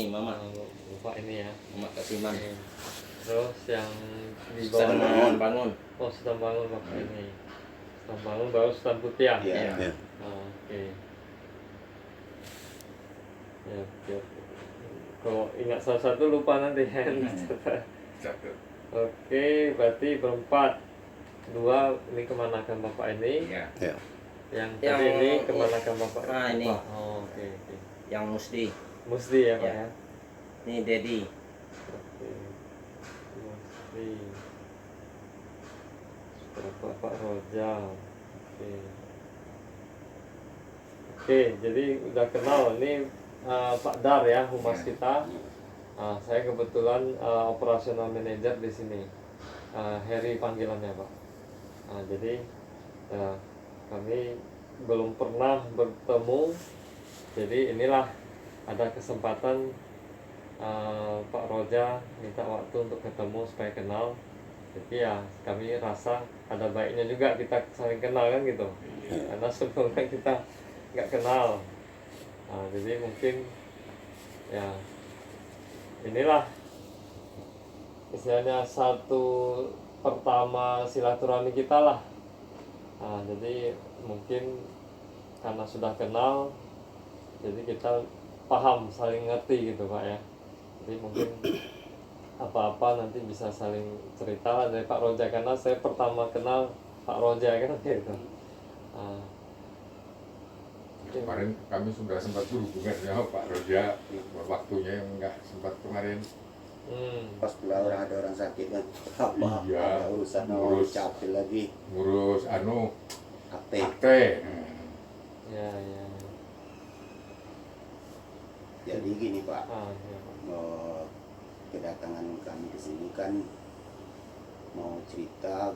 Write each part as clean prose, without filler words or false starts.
ini Mama. Bapak ini ya. Mama Kasiman. Terus yang di Sedang bawah bangun. oh sedang bangun bapak ini. Sedang bangun baru sedang putih ya. Iya. Oke. Ya, ya. Kalau ingat salah satu lupa nanti ya. Oke, berarti berempat. Dua ini kemanakan bapak ini? Iya. Yang tadi ini kemanakan bapak? Ini. Oh, oke. Yang Musdi ya pak Ya. ya. Ini Dedi. Oke. Musdi. Bapak Roja. Oke. Oke, jadi udah kenal ini Pak Dar ya, humas kita. Saya kebetulan operasional manager di sini. Heri panggilannya Pak. Jadi kami belum pernah bertemu. Jadi inilah ada kesempatan Pak Roja minta waktu untuk ketemu supaya kenal. Jadi ya kami rasa ada baiknya juga kita saling kenal kan gitu. Karena sebelumnya kita nggak kenal. Jadi mungkin ya inilah istilahnya satu pertama silaturahmi kita lah. Jadi mungkin karena sudah kenal, jadi kita paham, saling ngerti gitu Pak ya. Jadi mungkin apa-apa nanti bisa saling cerita lah dari Pak Roja, karena saya pertama kenal Pak Roja kan gitu. Kemarin kami sudah sempat berhubungan sama Pak Roja, waktunya yang nggak sempat kemarin. Pas pula ada orang sakit kan, Iya, ada urusan ngurus. capek lagi, Ngurus akte. akte. Ya. Jadi gini Pak, Ya, Pak. kedatangan kami ke sini kan mau cerita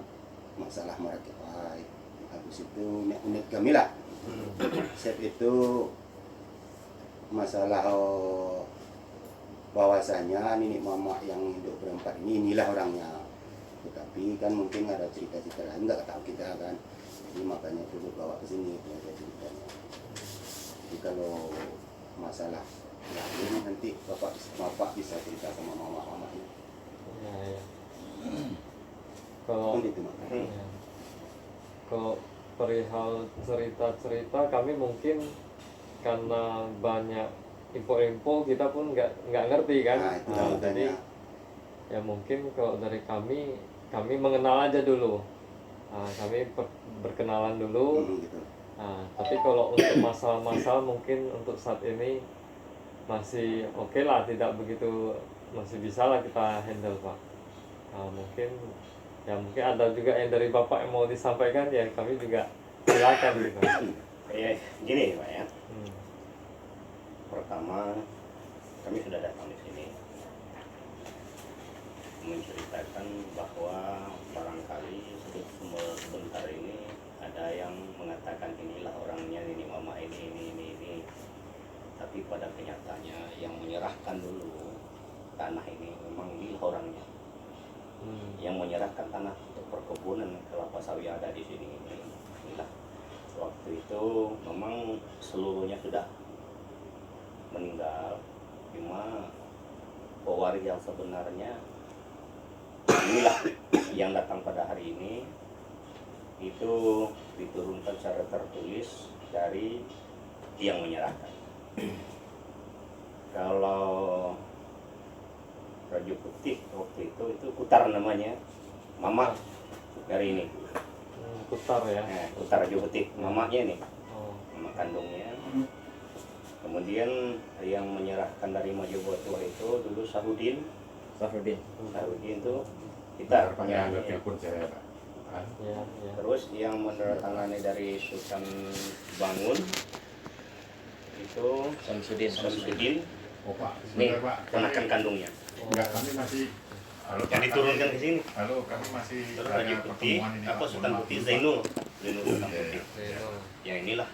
masalah merakit air. Habis itu unik kami lah. Set itu masalah bahwasanya nenek mama yang hidup berempat inilah orangnya. Tetapi kan mungkin ada cerita-cerita lain nggak tahu kita kan. Jadi makanya perlu bawa ke sini ada ceritanya. Jadi kalau masalah lain nanti bapak bisa cerita sama mama-mamanya. Ya. Kalau Kan itu makanya. ya. Kalau perihal cerita-cerita kami mungkin karena banyak info-info kita pun nggak ngerti kan. Nah, itu Jadi makanya. ya mungkin kalau dari kami mengenal aja dulu. Kami berkenalan dulu. Gitu. Tapi kalau untuk masalah-masalah mungkin untuk saat ini masih oke lah, tidak begitu, masih bisa lah kita handle Pak. Mungkin ada juga yang dari Bapak yang mau disampaikan, ya kami juga silakan gitu. Gini Pak ya. Pertama, kami sudah datang di sini menceritakan bahwa barangkali sebentar ini ada yang mengatakan inilah orangnya, ini mama ini. Tapi pada kenyataannya yang menyerahkan dulu tanah ini memang inilah orangnya. Yang menyerahkan tanah untuk perkebunan kelapa sawit yang ada di sini inilah. Waktu itu memang seluruhnya sudah meninggal, cuma pewaris yang sebenarnya inilah yang datang pada hari ini. Itu diturunkan secara tertulis dari yang menyerahkan. Kalau Raja Putih waktu itu Kutar namanya, mama dari ini. Kutar ya. Kutar Raja Putih, mamanya nih, mama kandungnya. Kemudian yang menyerahkan dari Majoboto itu dulu Sahudin itu kita punya. Telepon saya Pak. Ya. Terus yang menandatangani dari Sultan Bangun itu Samsudin. Oh Pak, Nih, sebentar Pak. ponakan kandungnya. Enggak, kami masih. Halo, Yang Pak, diturunkan ke sini. Halo, kami masih Terus ada Raja Putih, pertemuan ini, apa Pak. Sultan Mohon Putih maaf. Zainul Sultan Putih. Zeno. Ya inilah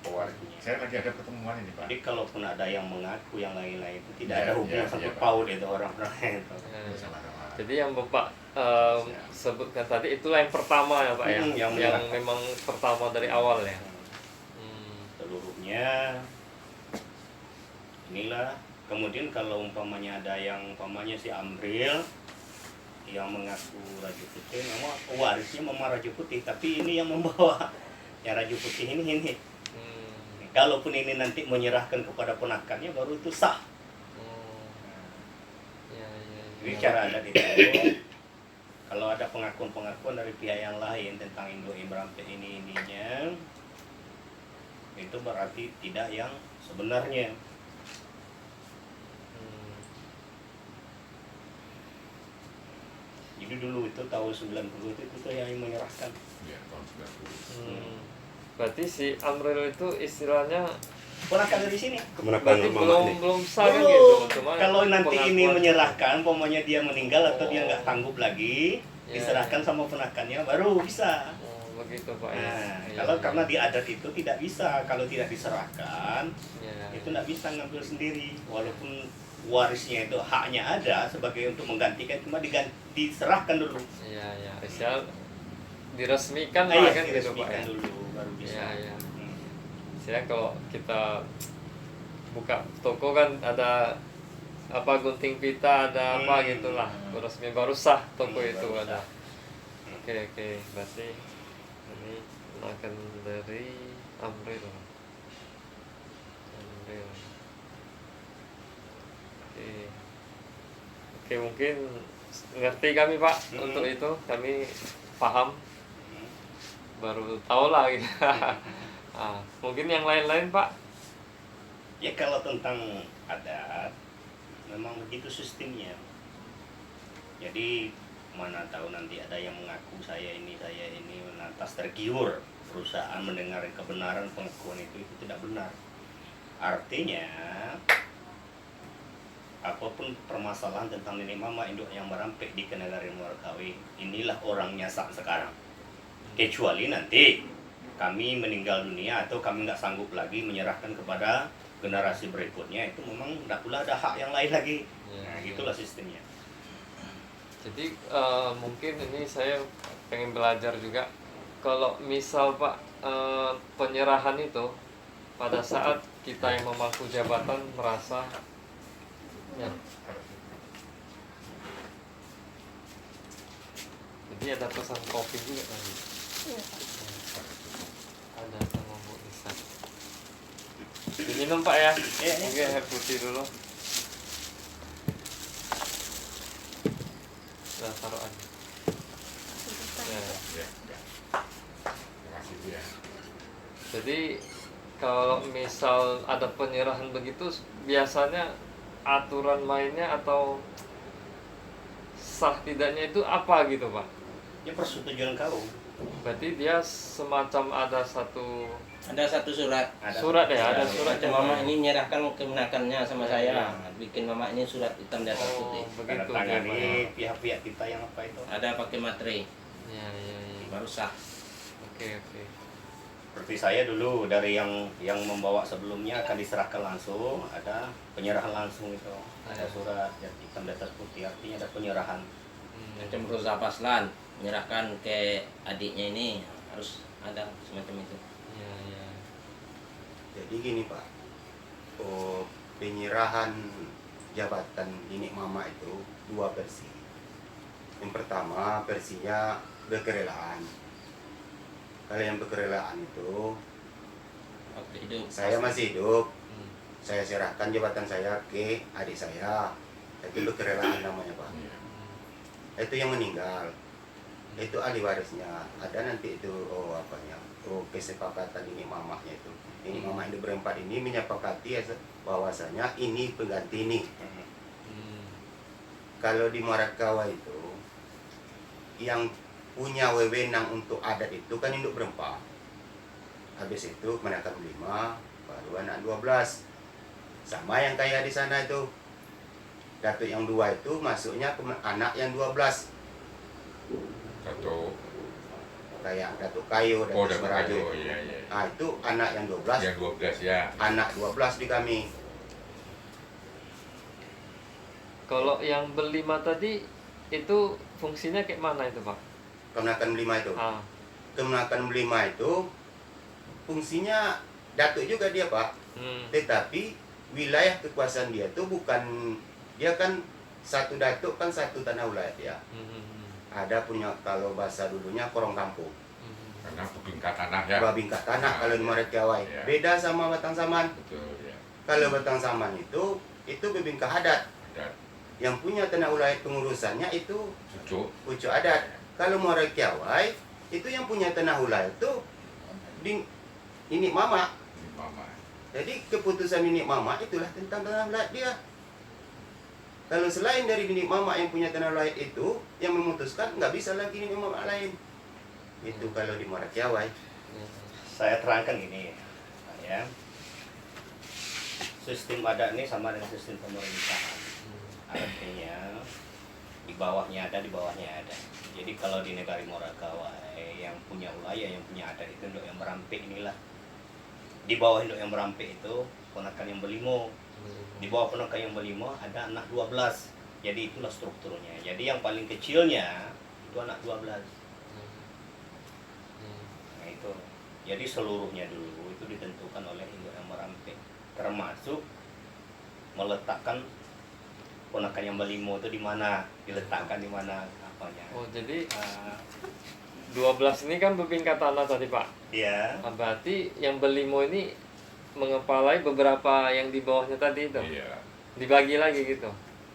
pewarisnya. Saya lagi ada pertemuan ini Pak. Jadi kalaupun ada yang mengaku yang lain-lain itu tidak Ya, ada hubungan ya, sangkut ya, Pak. paut itu orang-orang itu. Sama-sama. Jadi yang Bapak sebutkan tadi itulah yang pertama ya Pak ya, yang yang menyerahkan. memang pertama dari awal ya. Seluruhnya inilah Kemudian kalau umpamanya ada yang umpamanya si Amril yang mengaku Raju Putih, memang warisnya memang Raju Putih, tapi ini yang membawa ya Raju Putih ini. Kalaupun ini nanti menyerahkan kepada ponakannya baru itu sah. Jadi cara adat itu, kalau ada pengakuan-pengakuan dari pihak yang lain tentang induk Imrampeh ininya, itu berarti tidak yang sebenarnya. Jadi dulu itu tahun 90 itu tuh yang menyerahkan. Ya, tahun 90. Berarti si Amril itu istilahnya Ponakan dari sini. berarti belum sah kan Belum. gitu. Cuma Kalau nanti ini pengakuan- menyerahkan, umpamanya dia meninggal atau dia nggak sanggup lagi, Ya, diserahkan sama ponakannya baru bisa. begitu Pak ya. Nah, Iya, kalau iya. karena di adat itu tidak bisa, kalau tidak diserahkan, Ya, itu tidak bisa ngambil sendiri. Walaupun warisnya itu haknya ada sebagai untuk menggantikan, cuma diserahkan dulu. Iya, ya. Istilah diresmikan Iya, lah kan gitu Pak diresmikan ya. dulu baru bisa. Iya, iya. Hmm. Istilah kalau kita buka toko kan ada apa gunting pita, ada apa gitulah. Resmi baru sah toko itu baru ada. sah. Oke, berarti ini akan dari Amril. Oke, mungkin ngerti kami Pak untuk itu, kami paham, baru tahu lah gitu. Mungkin yang lain-lain Pak. Ya kalau tentang adat, memang begitu sistemnya. Jadi mana tahu nanti ada yang mengaku saya ini, lantas tergiur perusahaan mendengar kebenaran pengakuan itu tidak benar. Artinya apapun permasalahan tentang nenek mama induk yang merampek di Kenegari Muarkawi, inilah orangnya saat sekarang. Kecuali nanti kami meninggal dunia atau kami nggak sanggup lagi menyerahkan kepada generasi berikutnya, itu memang tidak pula ada hak yang lain lagi. Nah, itulah sistemnya. Jadi mungkin ini saya pengen belajar juga. Kalau misal Pak penyerahan itu pada saat kita yang memangku jabatan merasa ya. Jadi ada pesan kopi juga tadi. Ada sama Bu Nisa. Diminum Pak ya. Oke, air putih dulu. Udah taruh aja. Ya. Ya. Terima kasih Bu ya. Jadi kalau misal ada penyerahan begitu, biasanya aturan mainnya atau sah tidaknya itu apa gitu Pak? Ya persetujuan kau. Berarti dia semacam ada satu surat. surat ya, ada surat Macam mama ini menyerahkan kemenakannya sama saya, bikin mama ini surat hitam di atas Oh, putih. begitu Tanda dia, Pak. tangani pihak-pihak kita yang apa itu. Ada pakai materai, Ya, ya, ya. baru sah. Oke, oke. Seperti saya dulu dari yang membawa sebelumnya akan diserahkan langsung, ada penyerahan langsung itu. Ada surat yang hitam di atas putih, artinya ada penyerahan. Macam Rosa Paslan menyerahkan ke adiknya ini, harus ada semacam itu. Ya, ya. Jadi gini Pak, penyerahan jabatan nenek mama itu dua versi. Yang pertama versinya berkerelaan. Kalau yang berkerelaan itu, Waktu hidup. saya masih hidup, saya serahkan jabatan saya ke adik saya. Itu berkerelaan namanya Pak. Itu yang meninggal, itu ahli warisnya. Ada nanti itu kesepakatan ini mamanya itu. Ini mama hidup berempat ini menyepakati bahwasanya ini pengganti ini. Kalau di Marakawa itu yang punya wewenang untuk adat itu kan induk berempat. Habis itu menakan 5, baru anak 12. Sama yang kayak di sana itu. Datuk yang 2 itu masuknya ke anak yang 12. Satu. Kayak Datuk Kayu, Oh, Datuk Datuk Semerajo. Kayu, iya, iya. Nah, itu anak yang 12, Yang 12 ya. anak 12 di kami. Kalau yang berlima tadi itu fungsinya kayak mana itu Pak? Kemenakan 5 itu. Ah, Kemenakan 5 itu fungsinya Datuk juga dia Pak. Tetapi wilayah kekuasaan dia tuh bukan, dia kan satu datuk kan satu tanah wilayah dia. Ada punya, kalau bahasa dulunya korong kampung. Karena bingkat tanah ya. Babingkat tanah kalau di Maretiawai. Iya. Beda sama Batang Saman. Betul ya. Kalau Batang Saman itu bebingkah adat. Dan Yang punya tanah wilayah pengurusannya itu cucu. pucuk adat. Kalau Maretiawai itu yang punya tanah wilayah itu Ninik Mama. Mama. Jadi keputusan Ninik Mama itulah tentang tanah wilayah dia. Kalau selain dari Ninik Mama yang punya tanah wilayah itu yang memutuskan, nggak bisa lagi Ninik Mama lain. Itu kalau di Maretiawai. Saya terangkan ini ya. Sistem adat ini sama dengan sistem pemerintahan. Artinya di bawahnya ada, di bawahnya ada. Jadi kalau di negara Morakawai yang punya wilayah, yang punya adat itu Ndok Yang Merampe inilah. Di bawah Ndok Yang Merampe itu ponakan Yang Belimo. Di bawah ponakan Yang Belimo ada anak 12. Jadi itulah strukturnya. Jadi yang paling kecilnya itu anak 12. Nah itu. Jadi seluruhnya dulu itu ditentukan oleh Ndok Yang Merampe. Termasuk meletakkan ponakan Yang Belimo itu di mana, diletakkan di mana apanya. Oh, jadi 12 ini kan bebingkat tanah tadi, Pak. Iya. Nah, berarti yang Belimo ini mengepalai beberapa yang di bawahnya tadi itu. Iya. Dibagi lagi gitu.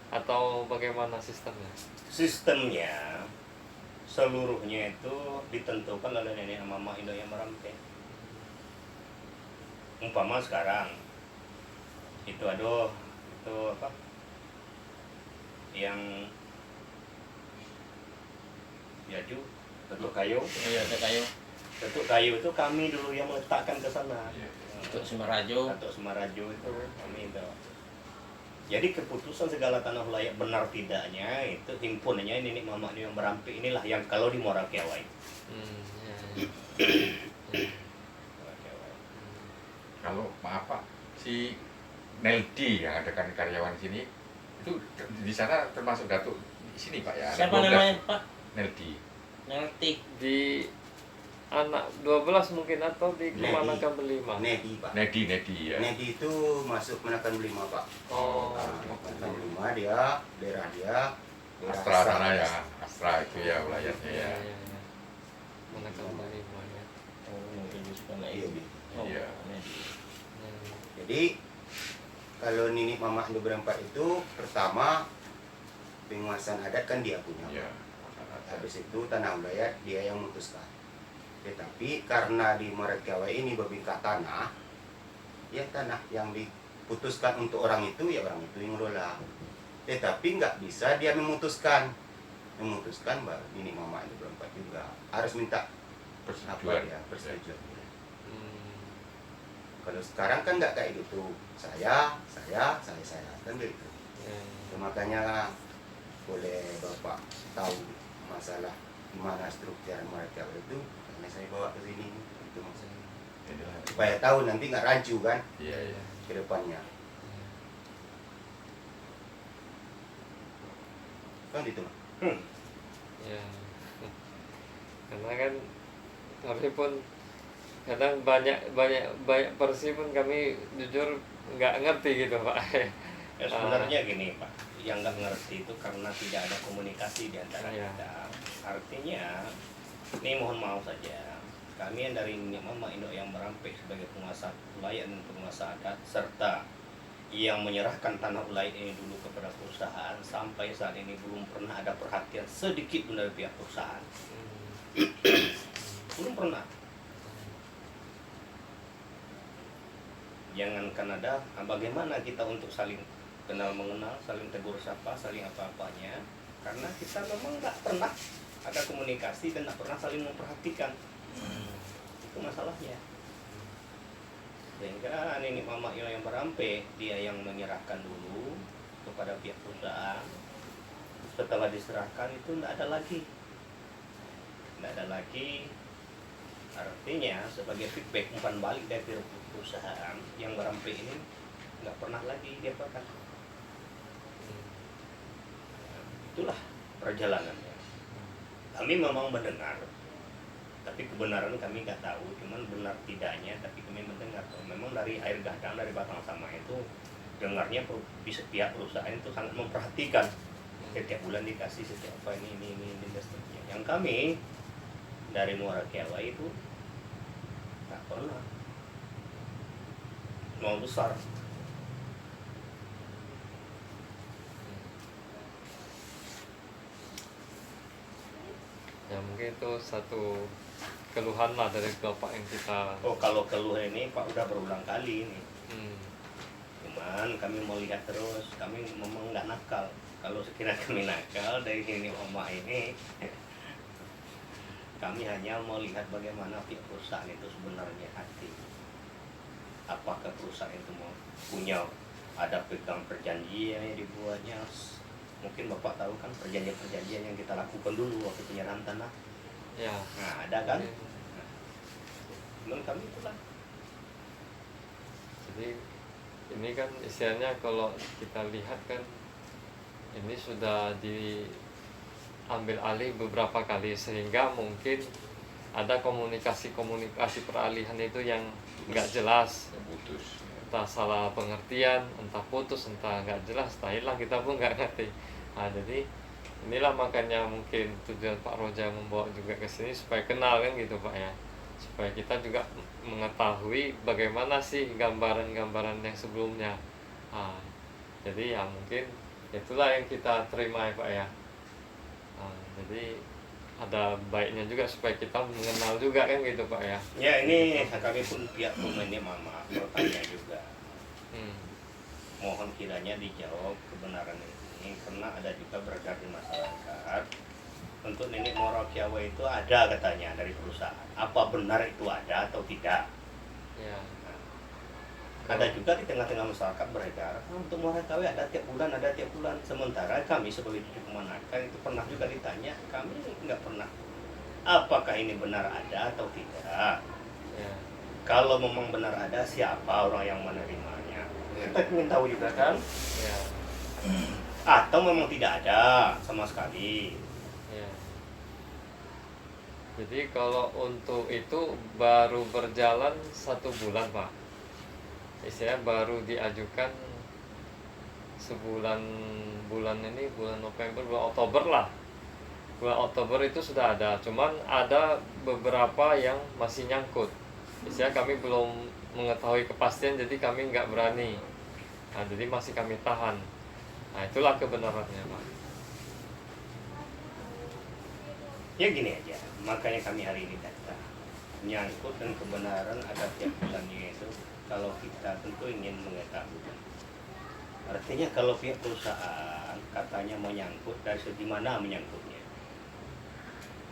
Atau bagaimana sistemnya? Sistemnya seluruhnya itu ditentukan oleh nenek mama Ndok Yang Merampe. Umpama sekarang itu aduh itu apa? Yang Yaju, Datuk Kayu. Iya, ada kayu. Datuk Kayu itu kami dulu yang meletakkan ke sana. Iya. Untuk Semarajo. Datuk Semarajo itu kami itu. Jadi keputusan segala tanah wilayah benar tidaknya itu himpunannya Ninik Mama Yang Merampe inilah yang kalau di Morakiawai. Morakiawai. Kalau maaf Pak, si Neldi yang ada kan karyawan sini itu di sana termasuk datuk di sini Pak ya. Siapa Anak 12. namanya, Pak? Neldi. Nanti. Di anak 12 mungkin atau di Nedi. Kemanakan Belima? Nedi, Pak. Nedi ya. Nedi itu masuk Menakan Belima, Pak. Oh. Menakan Belima dia, daerah dia, daerah Astra sana ya, Astra itu ya wilayahnya Iya, ya. iya, iya. Kemanakan Belima ya. Oh, mungkin di sekolah Iya, ini. Bi. Oh, Iya. Nanti. Jadi kalau Ninik Mama Ndok berempat itu pertama penguasaan adat kan dia punya. Iya. Habis itu tanah wilayah dia yang memutuskan. Tetapi karena di Maretiawai ini bebingkat tanah, ya tanah yang diputuskan untuk orang itu ya orang itu yang ngelola. Tetapi nggak bisa dia memutuskan baru Ninik Mama Ndok berempat juga harus minta Persetujuan. persetujuan. Kalau sekarang kan nggak kayak gitu. Saya kan gitu. Makanya boleh Bapak tahu masalah gimana struktur mereka itu, karena saya bawa ke sini itu maksudnya. Supaya tahu nanti nggak rancu kan Iya, iya. ke depannya. Kan gitu. Ya. Karena kan kami pun kadang banyak versi pun kami jujur nggak ngerti gitu, Pak. Ya sebenarnya gini Pak, yang nggak ngerti itu karena tidak ada komunikasi di antara Iya. kita. Artinya, ini mohon maaf saja, kami yang dari Ninik Mama Ndok Yang Merampe sebagai penguasa wilayah dan penguasa adat serta yang menyerahkan tanah wilayah ini dulu kepada perusahaan sampai saat ini belum pernah ada perhatian sedikit pun dari pihak perusahaan. Belum pernah. Jangankan ada, bagaimana kita untuk saling kenal mengenal, saling tegur sapa, saling apa-apanya, karena kita memang nggak pernah ada komunikasi dan nggak pernah saling memperhatikan. Itu masalahnya. Sehingga Ninik Mama Yang Merampe dia yang menyerahkan dulu kepada pihak perusahaan. Setelah diserahkan itu nggak ada lagi. Artinya sebagai feedback umpan balik dari perusahaan Yang Merampe ini nggak pernah lagi diapakan. Itulah perjalanannya. Kami memang mendengar, tapi kebenaran kami nggak tahu. Cuman benar tidaknya, tapi kami mendengar. Memang dari air gadang dari Batang Sama itu dengarnya bisa pihak perusahaan itu sangat memperhatikan, setiap bulan dikasih setiap apa ini dan seterusnya. Yang kami dari Muara Kiawa itu tak pernah mau besar. Ya mungkin itu satu keluhan lah dari Bapak yang kita. Oh, kalau keluh ini Pak udah berulang kali ini. Hmm. Cuman kami mau lihat terus, kami memang nggak nakal. Kalau sekiranya kami nakal dari ini Oma ini, kami hanya mau lihat bagaimana pihak perusahaan itu sebenarnya hati. Apakah perusahaan itu mau punya ada pegang perjanjian yang dibuatnya? Mungkin Bapak tahu kan perjanjian-perjanjian yang kita lakukan dulu waktu penyerahan tanah. Ya. Nah, ada kan? Menurut kami itulah. Jadi ini kan istilahnya kalau kita lihat kan ini sudah diambil alih beberapa kali sehingga mungkin ada komunikasi peralihan itu yang nggak jelas, putus. entah salah pengertian, entah putus, entah nggak jelas, entah hilang, kita pun nggak ngerti. Nah jadi inilah makanya mungkin tujuan Pak Roja membawa juga ke sini supaya kenal kan gitu Pak ya, supaya kita juga mengetahui bagaimana sih gambaran-gambaran yang sebelumnya. Nah, jadi ya mungkin itulah yang kita terima ya Pak ya. Nah, jadi ada baiknya juga supaya kita mengenal juga kan gitu Pak ya. Ya ini kami pun pihak pemainnya mama bertanya juga. Mohon kiranya dijawab kebenaran ini karena ada juga beredar di masyarakat untuk nenek Muara Kiawa itu ada katanya dari perusahaan. Apa benar itu ada atau tidak? Ya. Ada juga di tengah-tengah masyarakat beredar untuk Muara Kiawa ada tiap bulan. Sementara kami sebagai cucu kemanakan itu pernah juga ditanya, kami nggak pernah. Apakah ini benar ada atau tidak? Ya. Kalau memang benar ada, siapa orang yang menerimanya? Kita ingin tahu juga kan? Ya. Atau memang tidak ada sama sekali? Ya. Jadi kalau untuk itu baru berjalan 1 bulan Pak. Istilahnya baru diajukan bulan November, bulan Oktober lah. Bulan Oktober itu sudah ada, cuman ada beberapa yang masih nyangkut. Istilahnya kami belum mengetahui kepastian, jadi kami nggak berani. Nah, jadi masih kami tahan. Nah, itulah kebenarannya Pak. Ya gini aja, makanya kami hari ini datang. Nyangkut dan kebenaran ada tiap bulannya itu, kalau kita tentu ingin mengetahui. Artinya kalau pihak perusahaan katanya menyangkut, dari segi mana menyangkutnya?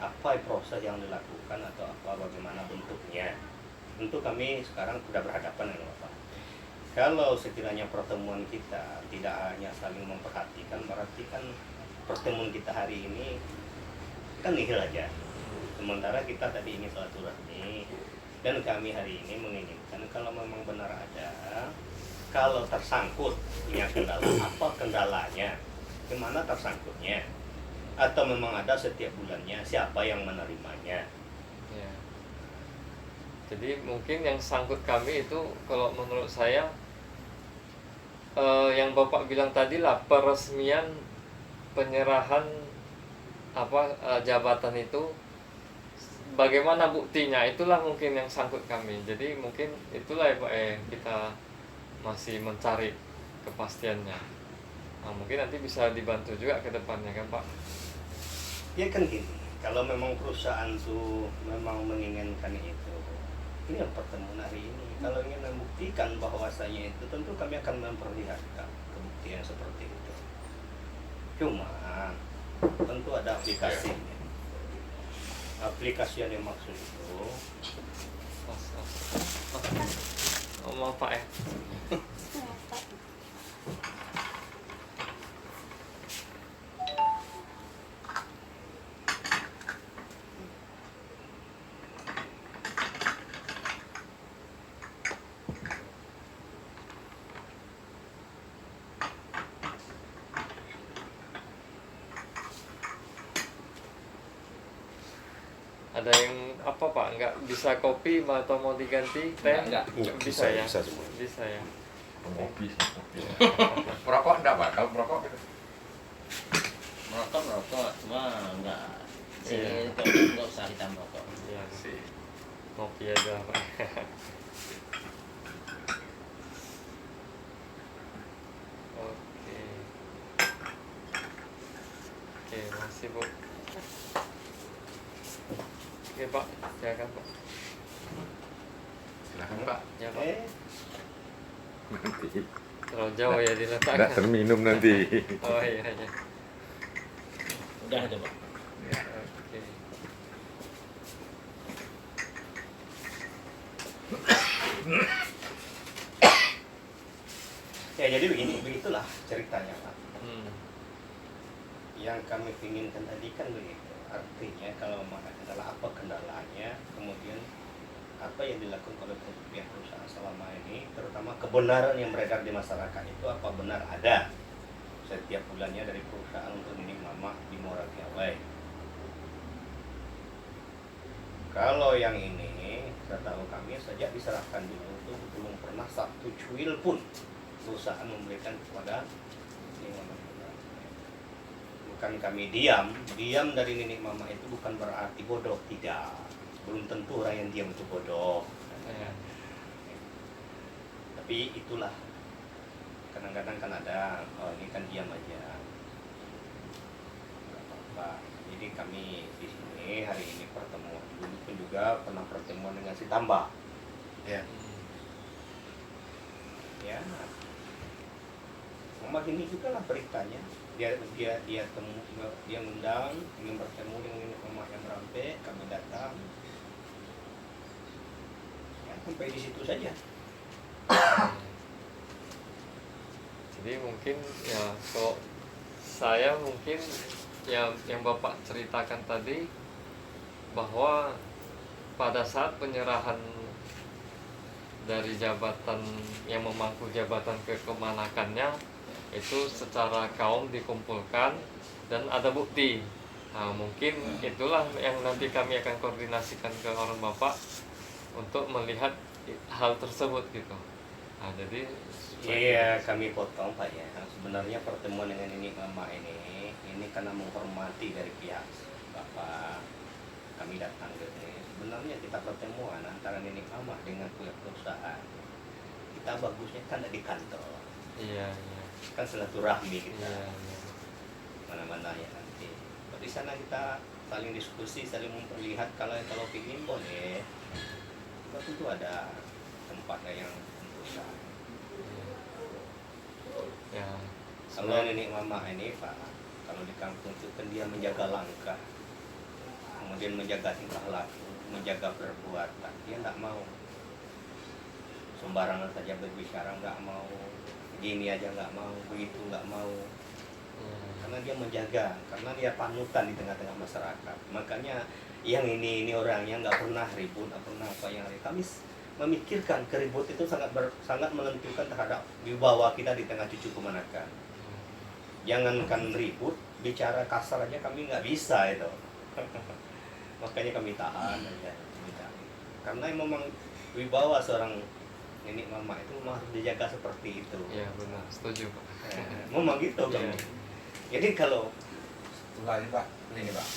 Apa proses yang dilakukan atau bagaimana bentuknya? Tentu kami sekarang sudah berhadapan dengan Bapak. Kalau sekiranya pertemuan kita tidak hanya saling memperhatikan, berarti kan pertemuan kita hari ini kan nihil aja. Sementara kita tadi ingin silaturahmi dan kami hari ini menginginkan kalau memang benar ada, kalau tersangkut punya kendala, apa kendalanya, gimana tersangkutnya, atau memang ada setiap bulannya, siapa yang menerimanya. Ya. Jadi mungkin yang sangkut kami itu kalau menurut saya yang Bapak bilang tadi lah, peresmian penyerahan jabatan itu, bagaimana buktinya, itulah mungkin yang sangkut kami. Jadi mungkin itulah ya Pak kita masih mencari kepastiannya. Nah, mungkin nanti bisa dibantu juga ke depannya kan Pak. Ya kan gini, kalau memang perusahaan itu memang menginginkan itu, ini yang pertemuan hari ini. Kalau ingin membuktikan bahwasanya itu, tentu kami akan memperlihatkan kebuktian seperti itu. Cuma tentu ada aplikasinya. Aplikasi yang dimaksud itu, Oh, maaf Pak ya. Ada yang apa Pak? Nggak bisa kopi atau mau diganti teh? Nggak. Bisa ya? Bisa semua. Bisa ya. Ngopi sih, ngopi. Merokok enggak, Pak? Kalau merokok gitu. Merokok cuma enggak Iya. enggak usah ditambah rokok. Iya, Sih. ngopi aja Pak. Oke. Oke, masih Bu. Oke Pak, silakan Pak. Silakan, Pak. Ya Pak. Nanti Terlalu jauh ya enggak diletakkan. terminum nanti. Oh iya iya. Udah itu, Pak. Ya. Oke. Ya jadi begitulah ceritanya Pak. Hmm. Yang kami inginkan tadi kan begitu. Artinya kalau adalah apa kendalanya, kemudian apa yang dilakukan oleh pihak perusahaan selama ini, terutama kebenaran yang beredar di masyarakat itu apa benar ada setiap bulannya dari perusahaan untuk Nining Mama di Muara Piawai. Kalau yang ini, setahu kami sejak diserahkan dulu itu belum pernah satu cuil pun perusahaan memberikan kepada Nining Mama. Bukan kami diam dari Nining Mama itu bukan berarti bodoh, tidak. Belum tentu orang yang diam itu bodoh. Iya. Tapi itulah, kadang-kadang kan ada, oh ini kan diam aja, nggak apa-apa. Jadi kami di sini hari ini pertemuan, dulu pun juga pernah pertemuan dengan si Tambah. Ya. Ya, Mama ini juga lah beritanya. Dia undang ingin bertemu dengan Mama yang Merampe, kami datang. Ya, sampai di situ saja. Jadi mungkin ya kalau saya mungkin yang Bapak ceritakan tadi bahwa pada saat penyerahan dari jabatan yang memangku jabatan ke kemanakannya itu secara kaum dikumpulkan dan ada bukti. Nah, mungkin itulah yang nanti kami akan koordinasikan ke orang Bapak untuk melihat hal tersebut gitu. Nah, jadi Iya, kami potong Pak ya. Sebenarnya pertemuan dengan Nining Mama ini karena menghormati dari pihak Bapak. Kami datang ke sini. Sebenarnya kita pertemuan antara Nining Mama dengan pihak perusahaan. Kita bagusnya kan ada di kantor. iya iya Kan silaturahmi kita. iya iya. Mana-mana ya nanti. Di sana kita saling diskusi, saling memperlihat kalau pingin boleh. Kita tentu ada tempatnya yang perusahaan. Ya, Kalau Nenek Mama ini Pak, kalau di kampung itu kan dia menjaga langkah, kemudian menjaga tingkah laku, menjaga perbuatan. Dia nggak mau sembarangan saja berbicara, nggak mau gini aja nggak mau, begitu nggak mau. Karena dia menjaga, karena dia panutan di tengah-tengah masyarakat. Makanya yang ini orangnya nggak pernah ribut, nggak pernah apa yang kami memikirkan keribut itu sangat menentukan terhadap wibawa kita di tengah cucu kemanakan. Jangankan ribut, bicara kasar aja kami nggak bisa itu. Makanya kami tahan aja. Karena memang wibawa seorang Nenek Mama itu memang harus dijaga seperti itu. iya benar, setuju Pak. Memang gitu Iya. kami. Jadi kalau Satu lagi Pak, ini Pak.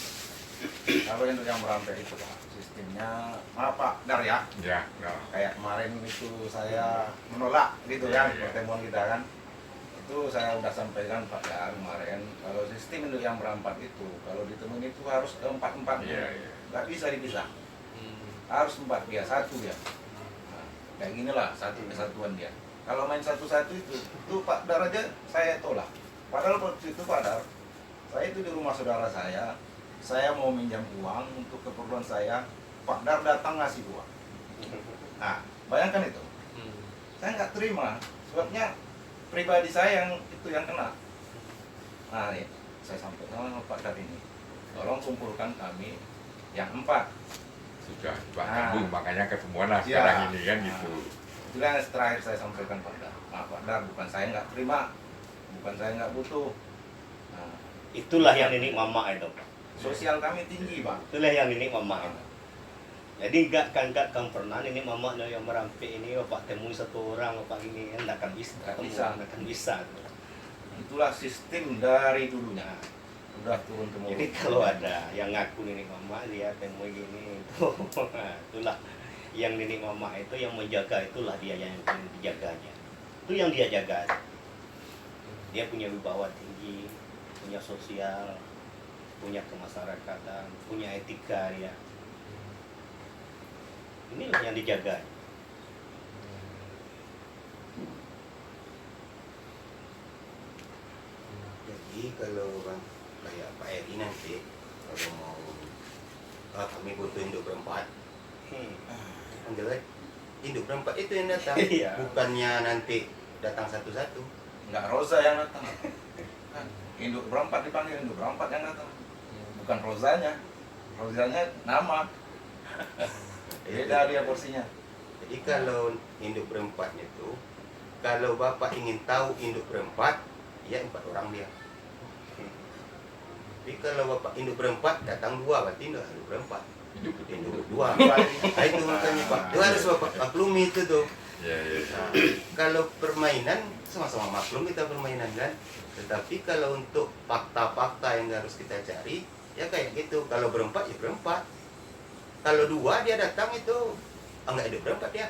Kalau untuk yang Merampe itu Pak, sistemnya maaf Pak, Dar ya. Ya, no. Kayak kemarin itu saya menolak gitu kan Iya. pertemuan kita kan. Itu saya udah sampaikan Pak Dar kemarin, kalau sistem untuk yang berampat itu, kalau ditemuin itu harus empat-empat. Iya, iya. Nggak bisa dipisah. Hmm. Harus 4 dia, 1 dia. Nah, kayak gini lah, satu kesatuan dia. Kalau main satu-satu itu Pak Dar aja saya tolak. Padahal waktu itu Pak Dar, saya itu di rumah saudara saya mau minjam uang untuk keperluan saya, Pak Dar datang ngasih uang. Nah, bayangkan itu. Hmm. Saya nggak terima, sebabnya pribadi saya yang itu yang kena. Nah, nih, saya sampaikan sama Pak Dar ini, tolong kumpulkan kami yang 4. Sudah Pak Ah. Kandung, makanya ketemuan lah Iya. sekarang ini kan gitu. Itulah yang terakhir saya sampaikan Pak Dar. Nah, Pak Dar, bukan saya nggak terima, bukan saya nggak butuh. Nah, itulah yang Nenek Mama itu. sosial kami tinggi Pak. Itulah yang Nenek Mama itu. Jadi enggak kan pernah ini mama yang merampik ini bapak temui satu orang bapak ini kan enggak akan bisa Nggak ketemu, bisa. nggak akan bisa. Itulah sistem dari dulunya. Udah turun temurun. Jadi kalau ada yang ngaku nenek mama dia temui gini itu itulah yang nenek mama itu yang menjaga, itulah dia yang dijaganya. Itu yang dia jaga. Dia punya wibawa tinggi, punya sosial, punya kemasyarakatan, punya etika dia. Inilah yang dijaga. Jadi kalau bang kayak Pak Eri nanti kalau mau kami butuh induk berempat, induk berempat itu yang datang, Iya. bukannya nanti datang satu-satu. Nggak Roza yang datang. Kan, induk berempat dipanggil induk berempat yang datang. Bukan Rozanya. Rozanya nama. Beda dia porsinya. Jadi kalau induk berempat itu, kalau bapak ingin tahu induk berempat, ya 4 orang dia. Tapi kalau bapak induk berempat datang 2, berarti induk berempat. Induk 2. Nah, itu makanya pak, itu harus bapak maklumi itu tuh. Ya, ya, ya. Nah, kalau permainan sama-sama maklum kita permainan kan. Tetapi kalau untuk fakta-fakta yang harus kita cari, ya kayak gitu. Kalau berempat ya berempat. Kalau 2 dia datang itu enggak hidup berempat dia.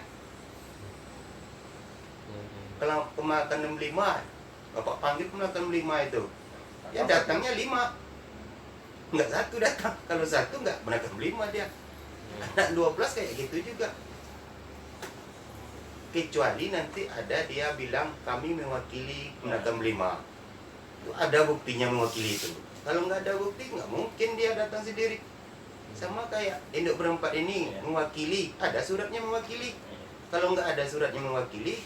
Kalau pemakan 65, bapak panggil pemakan 65 itu, ya datangnya 5. Enggak 1 datang. Kalau 1 enggak pemakan 5 dia. Anak 12 kayak gitu juga. Kecuali nanti ada dia bilang kami mewakili pemakan 5. Itu ada buktinya mewakili itu. Kalau nggak ada bukti nggak mungkin dia datang sendiri. Sama kayak induk berempat ini mewakili, ada suratnya mewakili. Kalau nggak ada suratnya mewakili,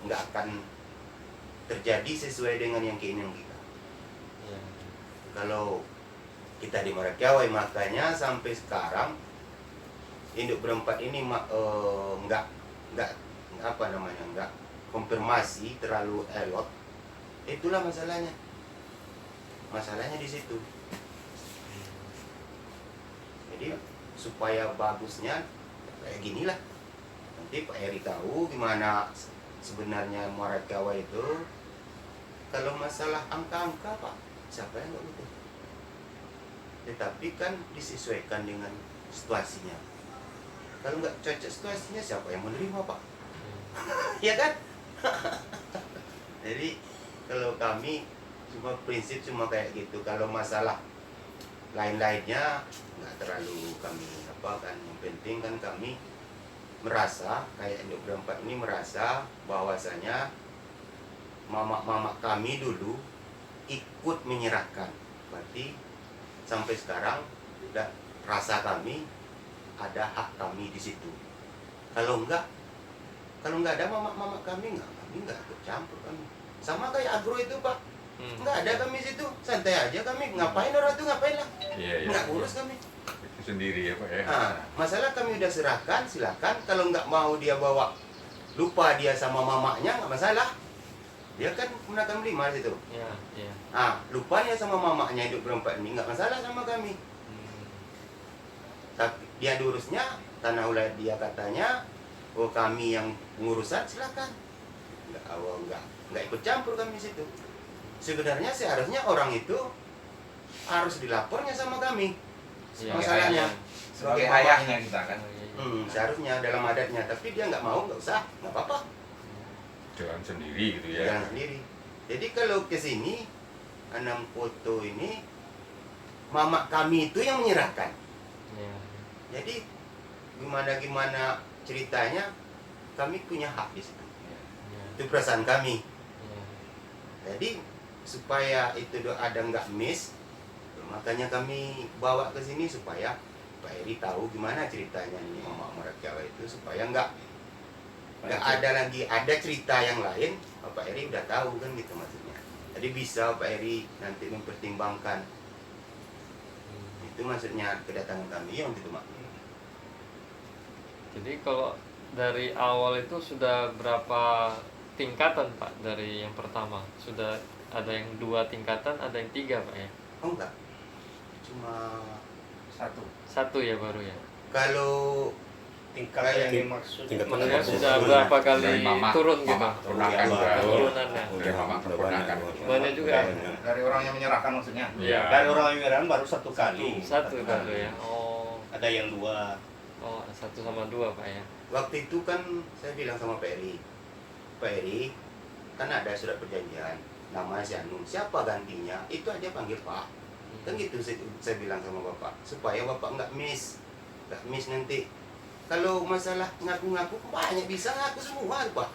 nggak akan terjadi sesuai dengan yang keinginan kita. Kalau kita di Marakwai, makanya sampai sekarang induk berempat ini nggak apa namanya, nggak konfirmasi terlalu elok. Itulah masalahnya. Masalahnya di situ. Jadi supaya bagusnya kayak ginilah. Nanti Pak Eri tahu gimana sebenarnya Marakwai itu. Kalau masalah angka-angka Pak, siapa yang nggak butuh? Tetapi kan disesuaikan dengan situasinya. Kalau nggak cocok situasinya, siapa yang menerima Pak? Ya kan? Jadi kalau kami cuma prinsip cuma kayak gitu. Kalau masalah lain-lainnya nggak terlalu kami apa kan. Yang penting kan kami merasa kayak induk berempat ini merasa bahwasanya mama-mama kami dulu ikut menyerahkan. Berarti sampai sekarang rasa kami ada hak kami di situ. Kalau enggak ada mama-mama kami nggak ikut campur kami. Sama kayak agro itu Pak, nggak ada kami situ, santai aja kami. Ngapain orang itu ngapain lah, Iya, iya. nggak urus kami. Itu sendiri ya Pak ya. Nah, masalah kami udah serahkan, silakan. Kalau nggak mau dia bawa, lupa dia sama mamanya nggak masalah. Dia kan menggunakan 5 situ. Ya. Ah, lupanya sama mamanya hidup berempat ini nggak masalah sama kami. Tapi dia diurusnya tanah ulah dia katanya, oh kami yang pengurusan silakan. Nggak ikut campur kami situ. Sebenarnya seharusnya orang itu harus dilapornya sama kami. Iya. Masalahnya. Sebagai Mama- ayahnya kita kan. seharusnya dalam adatnya, tapi dia nggak mau, nggak usah, nggak apa-apa, Jalan sendiri gitu ya. jalan sendiri. Jadi kalau ke sini, Anam foto ini, mama kami itu yang menyerahkan. Iya. Jadi gimana ceritanya, kami punya hak di situ. Itu perasaan kami. Jadi supaya itu ada nggak miss, makanya kami bawa ke sini supaya Pak Eri tahu gimana ceritanya ini mama Marakwai itu, supaya nggak ada lagi ada cerita yang lain. Pak Eri udah tahu kan gitu maksudnya. Jadi bisa Pak Eri nanti mempertimbangkan. Itu maksudnya kedatangan kami yang itu Mak. Jadi kalau dari awal itu sudah berapa tingkatan Pak dari yang pertama? Sudah ada yang 2 tingkatan, ada yang 3 Pak ya? Oh enggak, cuma 1. 1 ya baru ya? Kalau tingkat Kayak yang dimaksud tingkat Maksudnya Maksud bisa turunan. berapa kali Dari mama, turun gitu? mama keponakan Iya, baru. turunannya. Dari mama keponakan. Banyak juga. Dari orang yang menyerahkan maksudnya. Iya. dari orang Iran baru satu kali. Satu kali ya. Oh, Ada yang dua. oh 1 sama 2 Pak ya. waktu itu kan saya bilang sama Pak Eri, kan ada surat perjanjian, namanya si Anu, siapa gantinya, itu aja panggil Pak. Kan gitu saya bilang sama Bapak, supaya Bapak nggak miss nanti. Kalau masalah ngaku-ngaku banyak bisa ngaku semua Pak.